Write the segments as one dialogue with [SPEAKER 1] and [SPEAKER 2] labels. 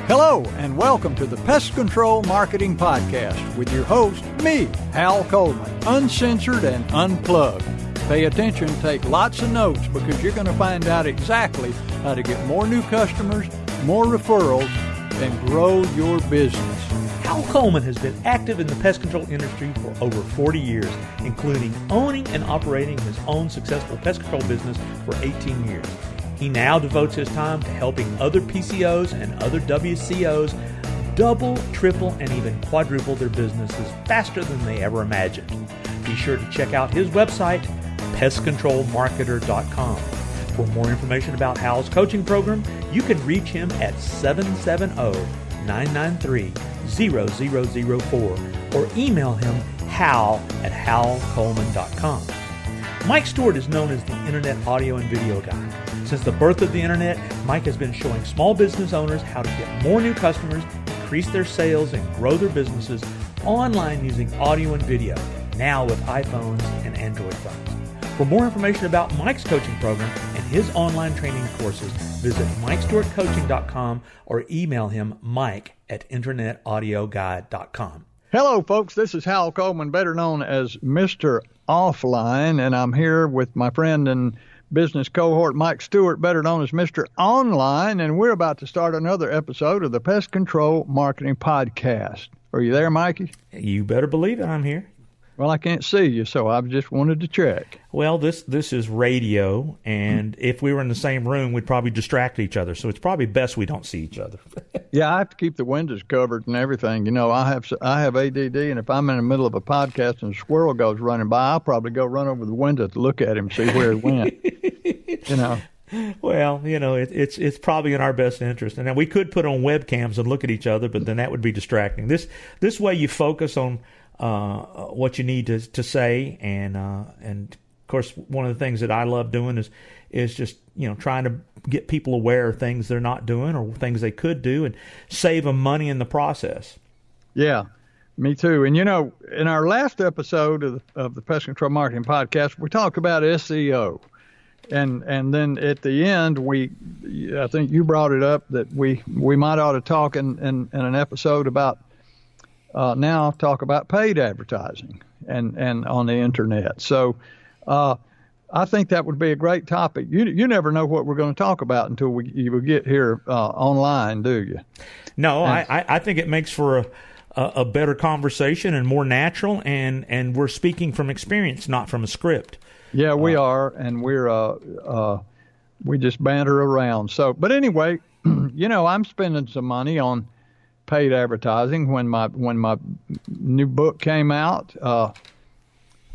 [SPEAKER 1] Hello, and welcome to the Pest Control Marketing Podcast with your host, me, Hal Coleman, uncensored and unplugged. Pay attention, take lots of notes, because you're going to find out exactly how to get more new customers, more referrals, and grow your business.
[SPEAKER 2] Hal Coleman has been active in the pest control industry for over 40 years, including owning and operating his own successful pest control business for 18 years. He now devotes his time to helping other PCOs and other WCOs double, triple, and even quadruple their businesses faster than they ever imagined. Be sure to check out his website, pestcontrolmarketer.com. For more information about Hal's coaching program, you can reach him at 770-993-0004 or email him hal@halcoleman.com. Mike Stewart is known as the Internet audio and video guy. Since the birth of the Internet, Mike has been showing small business owners how to get more new customers, increase their sales, and grow their businesses online using audio and video, now with iPhones and Android phones. For more information about Mike's coaching program and his online training courses, visit MikeStewartCoaching.com or email him mike@internetaudioguide.com.
[SPEAKER 1] Hello, folks. This is Hal Coleman, better known as Mr. Offline, and I'm here with my friend and business cohort, Mike Stewart, better known as Mr. Online, and we're about to start another episode of the Pest Control Marketing Podcast. Are you there, Mikey?
[SPEAKER 2] You better believe it, I'm here.
[SPEAKER 1] Well, I can't see you, so I just wanted to check.
[SPEAKER 2] Well, this is radio, and if we were in the same room, we'd probably distract each other, so it's probably best we don't see each other.
[SPEAKER 1] Yeah, I have to keep the windows covered and everything. You know, I have ADD, and if I'm in the middle of a podcast and a squirrel goes running by, I'll probably go run over the window to look at him, see where he went. You know.
[SPEAKER 2] Well, you know, it's probably in our best interest. And then we could put on webcams and look at each other, but then that would be distracting. This way you focus on what you need to say, and of course one of the things that I love doing is just, you know, trying to get people aware of things they're not doing or things they could do and save them money in the process.
[SPEAKER 1] Yeah, me too. And you know, in our last episode of the Pest Control Marketing Podcast, we talked about SEO. And then at the end, I think you brought it up that we might ought to talk in an episode about now talk about paid advertising and on the internet. So I think that would be a great topic. You never know what we're going to talk about until you get here online, do you?
[SPEAKER 2] No, I think it makes for a better conversation and more natural, and we're speaking from experience, not from a script.
[SPEAKER 1] Yeah, we are, and we just banter around. So, but anyway, you know, I'm spending some money on paid advertising when my new book came out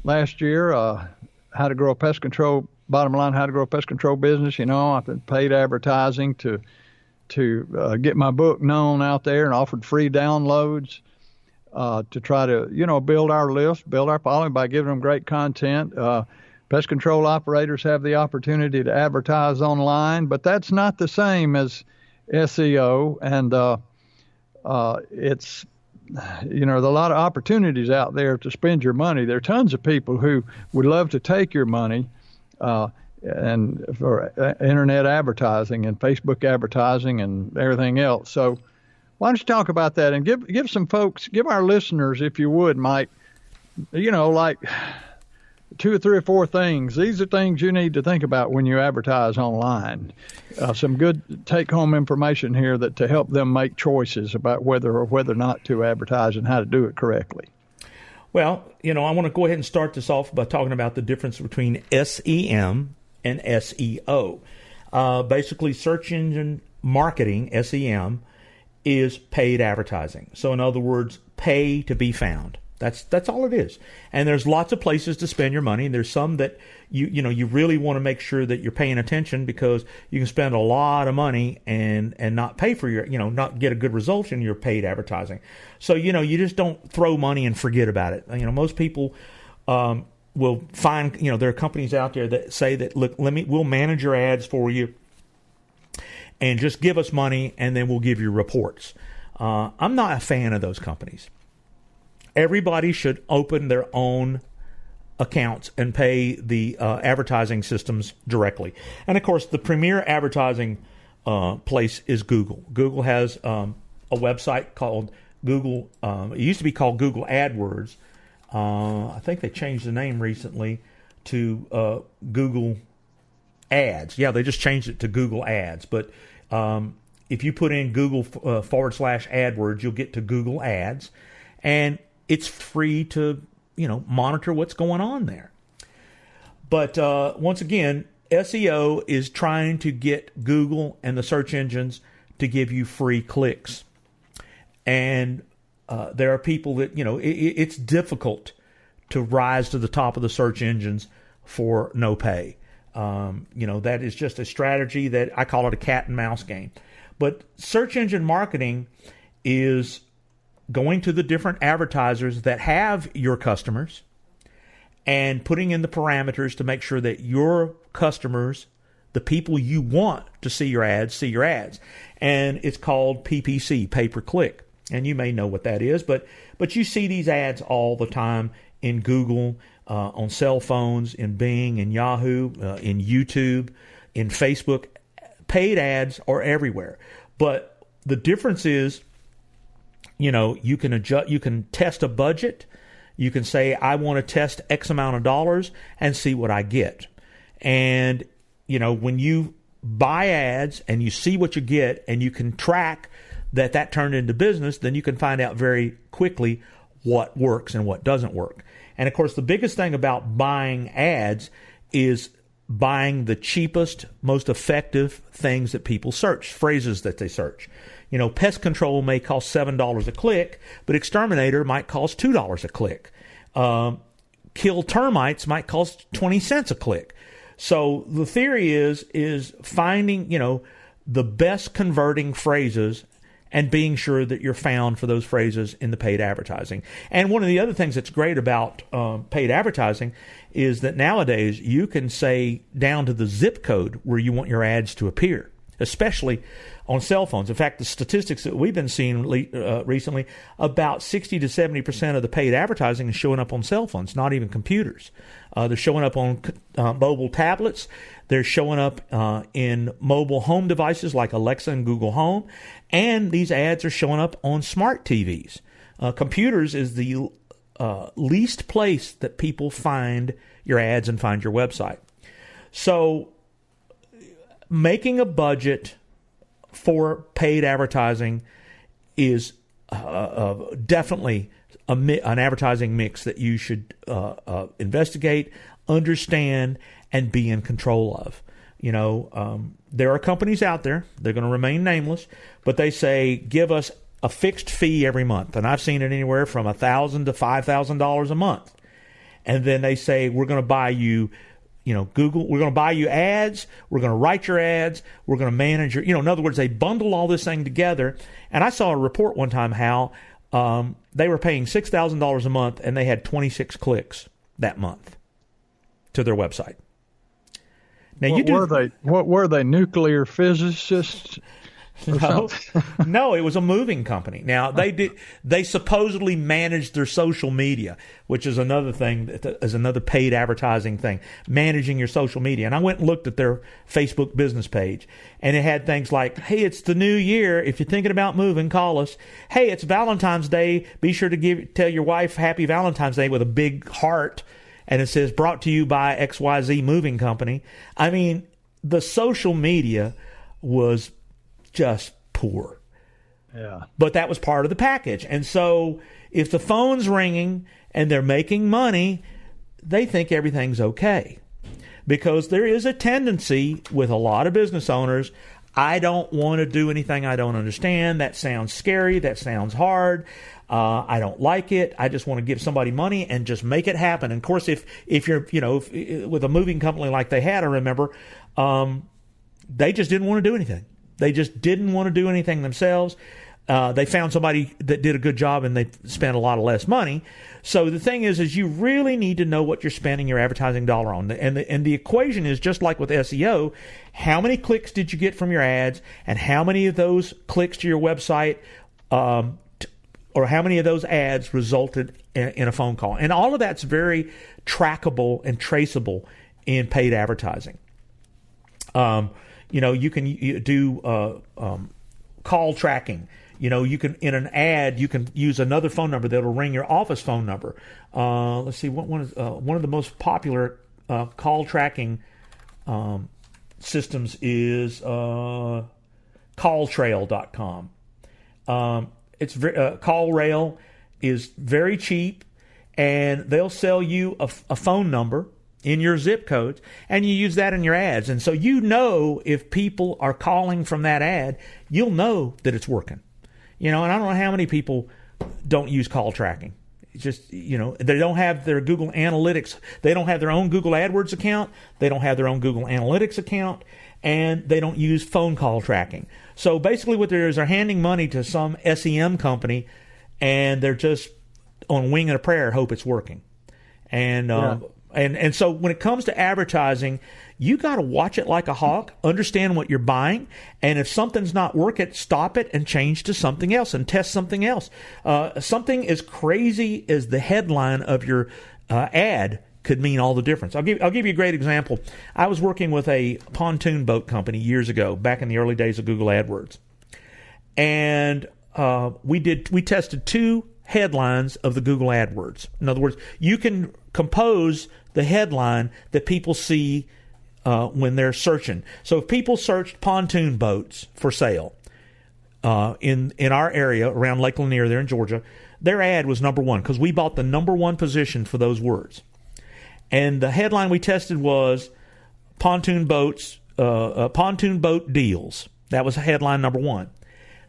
[SPEAKER 1] last year. How to grow a pest control. Bottom line, how to grow a pest control business. You know, I've been paid advertising to get my book known out there, and offered free downloads to try to, you know, build our list, build our following by giving them great content. Pest control operators have the opportunity to advertise online, but that's not the same as SEO. And it's, you know, there's a lot of opportunities out there to spend your money. There are tons of people who would love to take your money and for internet advertising and Facebook advertising and everything else. So why don't you talk about that and give some folks, give our listeners, if you would, Mike, you know, like 2 or 3 or 4 things. These are things you need to think about when you advertise online. Some good take-home information here to help them make choices about whether or not to advertise and how to do it correctly.
[SPEAKER 2] Well, you know, I want to go ahead and start this off by talking about the difference between SEM and SEO. Basically, search engine marketing, SEM, is paid advertising. So in other words, pay to be found. That's all it is. And there's lots of places to spend your money. And there's some that you really want to make sure that you're paying attention, because you can spend a lot of money and not pay for your, not get a good result in your paid advertising. So, you just don't throw money and forget about it. Most people will find, there are companies out there that say that, look, we'll manage your ads for you and just give us money and then we'll give you reports. I'm not a fan of those companies. Everybody should open their own accounts and pay the advertising systems directly. And of course, the premier advertising place is Google. Google has a website called Google. It used to be called Google AdWords. I think they changed the name recently to Google Ads. Yeah, they just changed it to Google Ads. But if you put in Google /AdWords, you'll get to Google Ads, and it's free to monitor what's going on there. But once again, SEO is trying to get Google and the search engines to give you free clicks. And there are people that, it's difficult to rise to the top of the search engines for no pay. That is just a strategy that I call it a cat and mouse game. But search engine marketing is going to the different advertisers that have your customers and putting in the parameters to make sure that your customers, the people you want to see your ads. And it's called PPC, pay-per-click. And you may know what that is, but you see these ads all the time in Google, on cell phones, in Bing, in Yahoo, in YouTube, in Facebook. Paid ads are everywhere. But the difference is, you can adjust, you can test a budget. You can say, I want to test X amount of dollars and see what I get. And, when you buy ads and you see what you get and you can track that turned into business, then you can find out very quickly what works and what doesn't work. And of course, the biggest thing about buying ads is buying the cheapest, most effective things that people search, phrases that they search. Pest control may cost $7 a click, but exterminator might cost $2 a click. Kill termites might cost 20 cents a click. So the theory is finding, the best converting phrases and being sure that you're found for those phrases in the paid advertising. And one of the other things that's great about paid advertising is that nowadays you can say down to the zip code where you want your ads to appear, especially on cell phones. In fact, the statistics that we've been seeing recently, about 60 to 70% of the paid advertising is showing up on cell phones, not even computers. They're showing up on mobile tablets. They're showing up in mobile home devices like Alexa and Google Home. And these ads are showing up on smart TVs. Computers is the least place that people find your ads and find your website. So making a budget for paid advertising is definitely an advertising mix that you should investigate, understand, and be in control of. There are companies out there, they're going to remain nameless, but they say, give us a fixed fee every month. And I've seen it anywhere from $1,000 to $5,000 a month. And then they say, we're going to buy you, Google, we're going to buy you ads, we're going to write your ads, we're going to manage your, in other words, they bundle all this thing together. And I saw a report one time how they were paying $6,000 a month and they had 26 clicks that month to their website. Now,
[SPEAKER 1] what were they, nuclear physicists?
[SPEAKER 2] No, it was a moving company. Now, they supposedly managed their social media, which is another thing, is another paid advertising thing, managing your social media. And I went and looked at their Facebook business page, and it had things like, hey, it's the new year. If you're thinking about moving, call us. Hey, it's Valentine's Day. Be sure to tell your wife Happy Valentine's Day with a big heart. And it says, brought to you by XYZ Moving Company. I mean, the social media was just poor.
[SPEAKER 1] Yeah.
[SPEAKER 2] But that was part of the package. And so if the phone's ringing and they're making money, they think everything's okay. Because there is a tendency with a lot of business owners, I don't want to do anything I don't understand. That sounds scary. That sounds hard. I don't like it. I just want to give somebody money and just make it happen. And of course, if you're, with a moving company like they had, I remember, they just didn't want to do anything. They just didn't want to do anything themselves. They found somebody that did a good job and they spent a lot of less money. So the thing is you really need to know what you're spending your advertising dollar on. And the equation is just like with SEO. How many clicks did you get from your ads, and how many of those clicks to your website or how many of those ads resulted in a phone call. And all of that's very trackable and traceable in paid advertising. You can do call tracking. You can, in an ad, you can use another phone number that'll ring your office phone number. Let's see, one of the most popular call tracking systems is calltrail.com. CallRail is very cheap, and they'll sell you a phone number in your zip codes, and you use that in your ads. And so if people are calling from that ad, you'll know that it's working. And I don't know how many people don't use call tracking. It's just, they don't have their Google Analytics. They don't have their own Google AdWords account. They don't have their own Google Analytics account, and they don't use phone call tracking. So basically what they're handing money to some SEM company, and they're just on wing and a prayer, hope it's working. And so when it comes to advertising, you got to watch it like a hawk, understand what you're buying, and if something's not working, stop it and change to something else and test something else. Something as crazy as the headline of your ad could mean all the difference. I'll give you a great example. I was working with a pontoon boat company years ago, back in the early days of Google AdWords, and we tested 2 headlines of the Google AdWords. In other words, you can compose the headline that people see when they're searching. So if people searched pontoon boats for sale in our area around Lake Lanier there in Georgia, their ad was number 1 because we bought the number 1 position for those words. And the headline we tested was pontoon boat deals. That was headline number 1.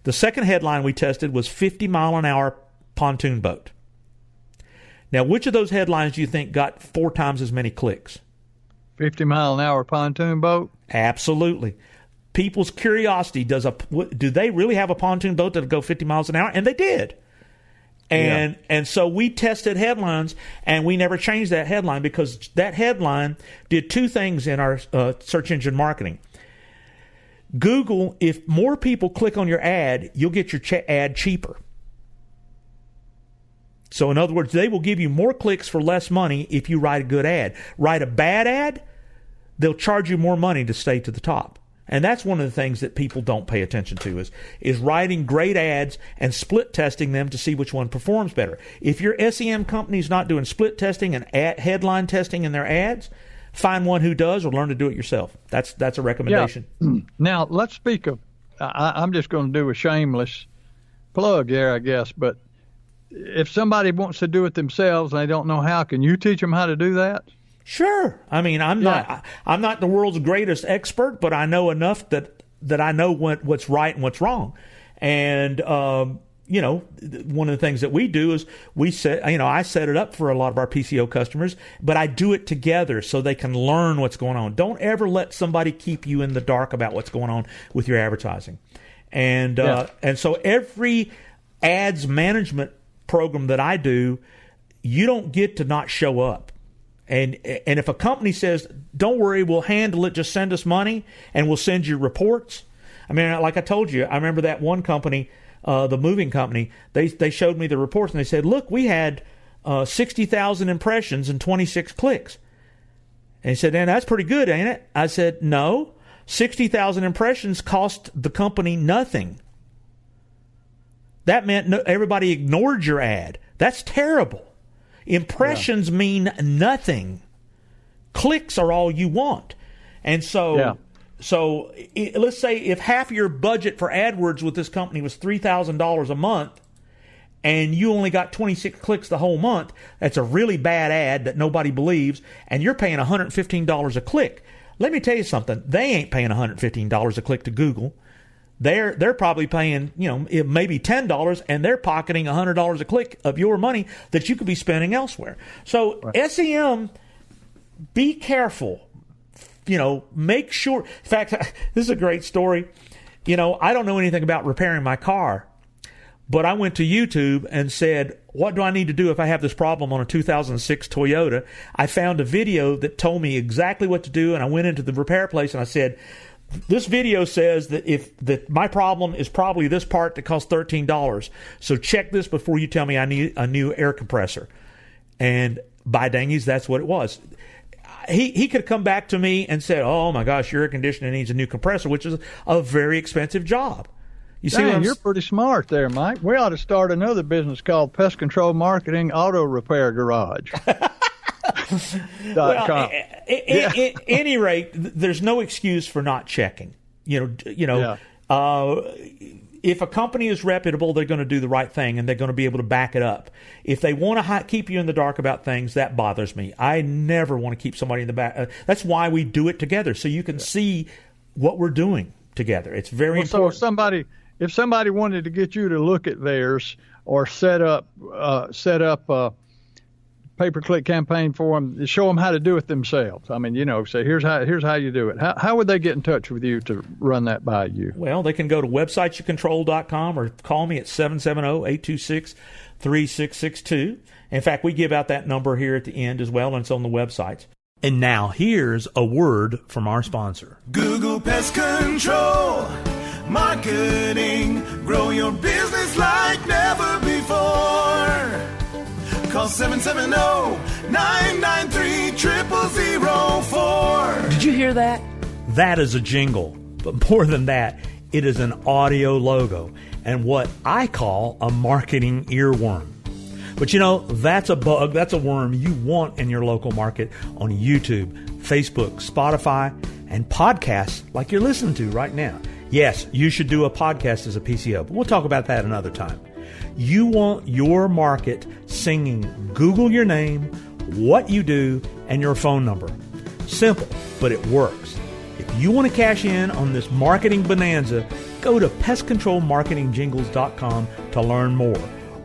[SPEAKER 2] The second headline we tested was 50-mile-an-hour pontoon boat. Now, which of those headlines do you think got 4 times as many clicks?
[SPEAKER 1] 50-mile-an-hour pontoon boat?
[SPEAKER 2] Absolutely. People's curiosity, do they really have a pontoon boat that'll go 50 miles an hour? And they did. And so we tested headlines, and we never changed that headline because that headline did 2 things in our search engine marketing. Google, if more people click on your ad, you'll get your ad cheaper. So in other words, they will give you more clicks for less money if you write a good ad. Write a bad ad, they'll charge you more money to stay to the top. And that's one of the things that people don't pay attention to is writing great ads and split testing them to see which one performs better. If your SEM company is not doing split testing and headline testing in their ads, find one who does, or learn to do it yourself. That's a recommendation.
[SPEAKER 1] Yeah. Now, let's speak of, I'm just going to do a shameless plug here, I guess, but if somebody wants to do it themselves and they don't know how, can you teach them how to do that?
[SPEAKER 2] Sure. I mean, I'm not the world's greatest expert, but I know enough that I know what's right and what's wrong. And one of the things that we do is I set it up for a lot of our PCO customers, but I do it together so they can learn what's going on. Don't ever let somebody keep you in the dark about what's going on with your advertising. And so every ads management program that I do, you don't get to not show up. And if a company says, don't worry, we'll handle it, just send us money and we'll send you reports. I mean, like I told you, I remember that one company, the moving company, they showed me the reports and they said, look, we had 60,000 impressions and 26 clicks. And he said, and that's pretty good, ain't it? I said, no, 60,000 impressions cost the company nothing. That meant everybody ignored your ad. That's terrible. Impressions mean nothing. Clicks are all you want. And so let's say if half your budget for AdWords with this company was $3,000 a month and you only got 26 clicks the whole month, that's a really bad ad that nobody believes, and you're paying $115 a click. Let me tell you something. They ain't paying $115 a click to Google. They're probably paying, maybe $10, and they're pocketing $100 a click of your money that you could be spending elsewhere. So SEM, be careful. Make sure. In fact, this is a great story. I don't know anything about repairing my car, but I went to YouTube and said, what do I need to do if I have this problem on a 2006 Toyota? I found a video that told me exactly what to do, and I went into the repair place and I said, this video says that my problem is probably this part that costs $13. So check this before you tell me I need a new air compressor. And by dangies, that's what it was. He could come back to me and say, "Oh my gosh, your air conditioner needs a new compressor," which is a very expensive job. You see,
[SPEAKER 1] you're pretty smart there, Mike. We ought to start another business called Pest Control Marketing Auto Repair Garage.
[SPEAKER 2] Well, at any rate, there's no excuse for not checking. If a company is reputable, they're going to do the right thing, and they're going to be able to back it up. If they want to keep you in the dark about things, that bothers me. I never want to keep somebody in the back. That's why we do it together, so you can see what we're doing together. It's very important.
[SPEAKER 1] So if somebody wanted to get you to look at theirs or set up a pay-per-click campaign for them, show them how to do it themselves. I mean, say here's how you do it. How would they get in touch with you to run that by you?
[SPEAKER 2] Well, they can go to websiteyoucontrol.com or call me at 770-826-3662. In fact, we give out that number here at the end as well, and it's on the website. And now here's a word from our sponsor.
[SPEAKER 3] Google Pest Control Marketing. Grow your business like never before. Call 770-993-0004.
[SPEAKER 2] Did you hear that? That is a jingle. But more than that, it is an audio logo and what I call a marketing earworm. But that's a bug, that's a worm you want in your local market on YouTube, Facebook, Spotify, and podcasts like you're listening to right now. Yes, you should do a podcast as a PCO, but we'll talk about that another time. You want your market singing Google your name, what you do, and your phone number. Simple, but it works. If you want to cash in on this marketing bonanza, go to pestcontrolmarketingjingles.com to learn more.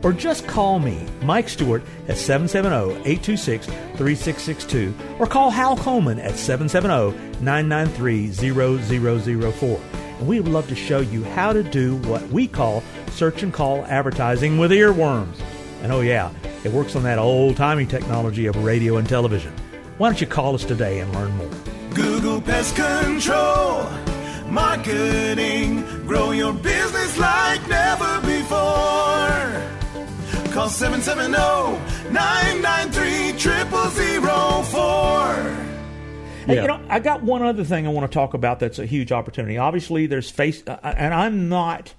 [SPEAKER 2] Or just call me, Mike Stewart, at 770-826-3662, or call Hal Coleman at 770-993-0004. And we would love to show you how to do what we call search and call advertising with earworms. And oh yeah, it works on that old-timey technology of radio and television. Why don't you call us today and learn more?
[SPEAKER 3] Google Pest Control Marketing. Grow your business like never before. Call 770-993-0004.
[SPEAKER 2] Hey, I got one other thing I want to talk about that's a huge opportunity. Obviously, there's and I'm not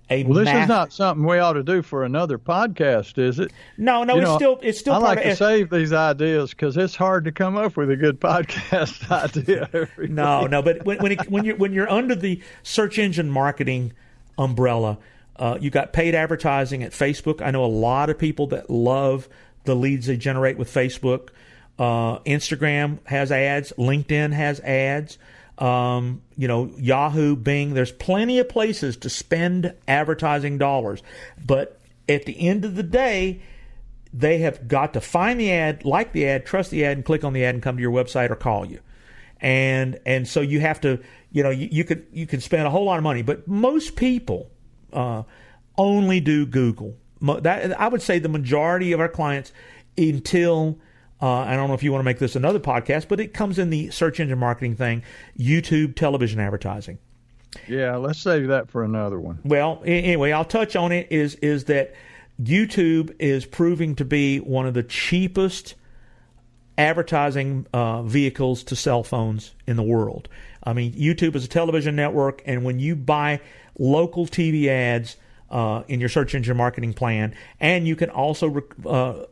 [SPEAKER 2] a.
[SPEAKER 1] Well, this is not something we ought to do for another podcast, is it?
[SPEAKER 2] No, it's still.
[SPEAKER 1] I like to save these ideas because it's hard to come up with a good podcast idea.
[SPEAKER 2] No, but when you're under the search engine marketing umbrella, you got paid advertising at Facebook. I know a lot of people that love the leads they generate with Facebook. Instagram has ads. LinkedIn has ads. Yahoo, Bing. There's plenty of places to spend advertising dollars. But at the end of the day, they have got to find the ad, like the ad, trust the ad, and click on the ad and come to your website or call you. And so you have to, you can spend a whole lot of money. But most people only do Google. I would say the majority of our clients until I don't know if you want to make this another podcast, but it comes in the search engine marketing thing, YouTube television advertising.
[SPEAKER 1] Yeah, let's save that for another one.
[SPEAKER 2] Well, anyway, I'll touch on it is that YouTube is proving to be one of the cheapest advertising vehicles to cell phones in the world. I mean, YouTube is a television network, and when you buy local TV ads in your search engine marketing plan, and you can also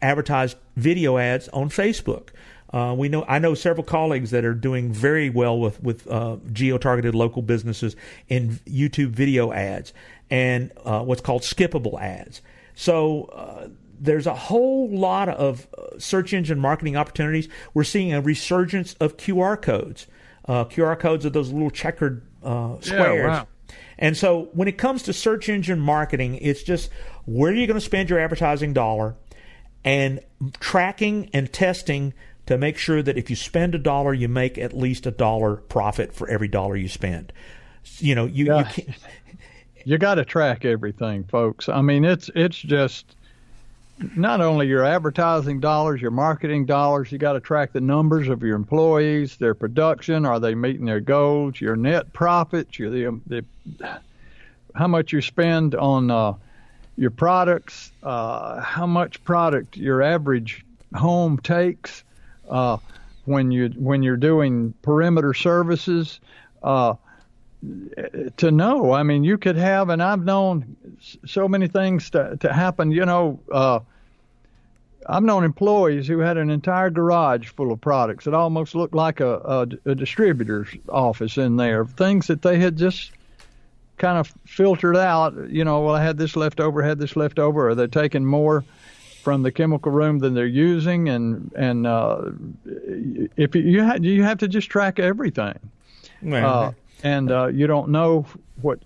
[SPEAKER 2] advertise video ads on Facebook. I know several colleagues that are doing very well with geo-targeted local businesses in YouTube video ads and what's called skippable ads. So there's a whole lot of search engine marketing opportunities. We're seeing a resurgence of QR codes. QR codes are those little checkered squares.
[SPEAKER 1] Yeah, wow.
[SPEAKER 2] And so when it comes to search engine marketing, it's just where are you going to spend your advertising dollar and tracking and testing to make sure that if you spend $1, you make at least $1 profit for every dollar you spend. You can't.
[SPEAKER 1] You got to track everything, folks. I mean, it's just not only your advertising dollars, your marketing dollars, you got to track the numbers of your employees, their production, are they meeting their goals, your net profits, how much you spend on your products, how much product your average home takes when you're doing perimeter services. To know, I mean, you could have, and I've known so many things to happen. I've known employees who had an entire garage full of products. It almost looked like a distributor's office in there. Things that they had just kind of filtered out. Well, I had this left over, or they're taking more from the chemical room than they're using, and if you have to just track everything. And you don't know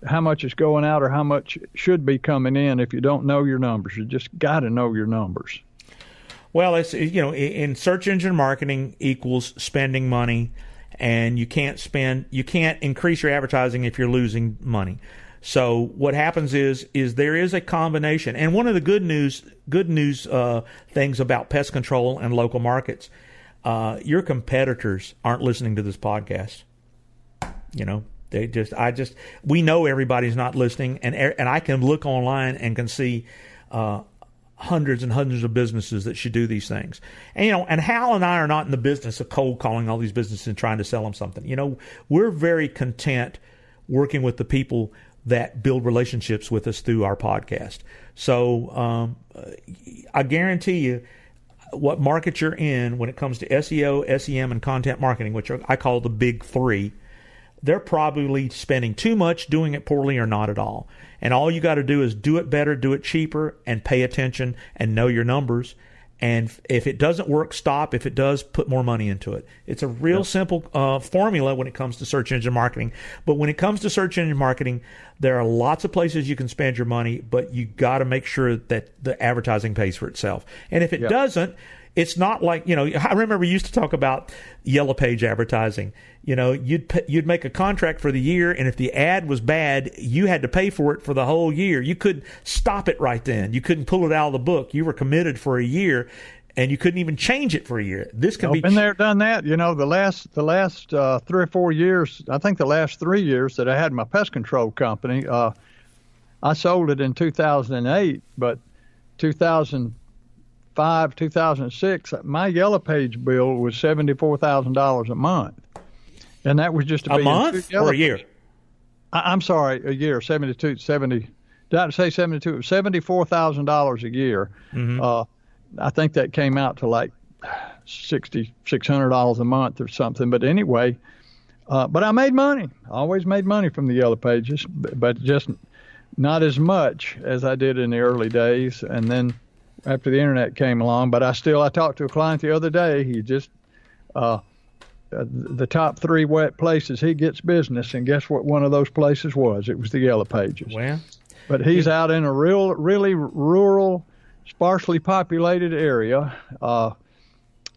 [SPEAKER 1] how much is going out or how much should be coming in if you don't know your numbers. You just got to know your numbers.
[SPEAKER 2] Well, it's in search engine marketing equals spending money, and you can't increase your advertising if you're losing money. So what happens is there is a combination, and one of the good news things about pest control and local markets, your competitors aren't listening to this podcast. We know everybody's not listening, and I can look online and can see hundreds and hundreds of businesses that should do these things. And Hal and I are not in the business of cold calling all these businesses and trying to sell them something. We're very content working with the people that build relationships with us through our podcast. So I guarantee you, what market you're in when it comes to SEO, SEM, and content marketing, which I call the big three, they're probably spending too much, doing it poorly, or not at all. And all you got to do is do it better, do it cheaper, and pay attention and know your numbers. And if it doesn't work, stop. If it does, put more money into it. It's a real simple formula when it comes to search engine marketing. But when it comes to search engine marketing, there are lots of places you can spend your money, but you got to make sure that the advertising pays for itself. And if it doesn't, it's not like, I remember we used to talk about Yellow Page advertising. You'd make a contract for the year, and if the ad was bad, you had to pay for it for the whole year. You couldn't stop it right then. You couldn't pull it out of the book. You were committed for a year, and you couldn't even change it for a year. This can be
[SPEAKER 1] been there, done that. The last 3 or 4 years, I think the last 3 years that I had my pest control company, I sold it in 2008, but 2005, 2006, my Yellow Page bill was $74,000 a month. And that was just to
[SPEAKER 2] a
[SPEAKER 1] be
[SPEAKER 2] month or a year?
[SPEAKER 1] I'm sorry, a year, 70. Did I say 72? It was $74,000 a year.
[SPEAKER 2] Mm-hmm.
[SPEAKER 1] I think that came out to like $600 a month or something. But anyway, but I made money. I always made money from the Yellow Pages, but just not as much as I did in the early days. And then after the internet came along, but I talked to a client the other day. He just the top 3 wet places he gets business, and guess what one of those places was? It was the Yellow Pages.
[SPEAKER 2] Well,
[SPEAKER 1] but he's out in a really rural, sparsely populated area,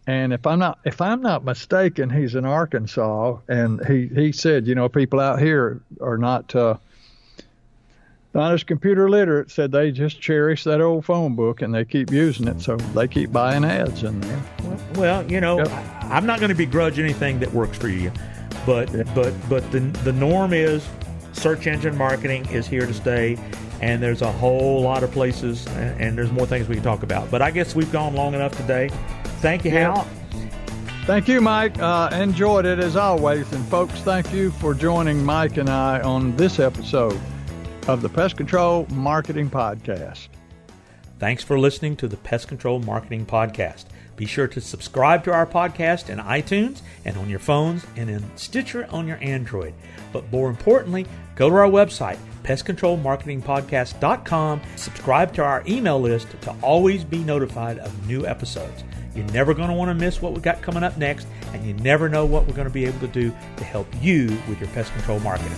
[SPEAKER 1] and if I'm not mistaken, he's in Arkansas, and he said, people out here are not as computer literate. Said they just cherish that old phone book and they keep using it, so they keep buying ads in there.
[SPEAKER 2] Well, I'm not going to begrudge anything that works for you, but the norm is search engine marketing is here to stay, and there's a whole lot of places, and there's more things we can talk about. But I guess we've gone long enough today. Thank you, Hal.
[SPEAKER 1] Thank you, Mike. Enjoyed it as always, and folks, thank you for joining Mike and I on this episode of the Pest Control Marketing Podcast.
[SPEAKER 2] Thanks for listening to the Pest Control Marketing Podcast. Be sure to subscribe to our podcast in iTunes and on your phones, and in Stitcher on your Android. But more importantly, go to our website, pestcontrolmarketingpodcast.com. Subscribe to our email list to always be notified of new episodes. You're never going to want to miss what we've got coming up next, and you never know what we're going to be able to do to help you with your pest control marketing.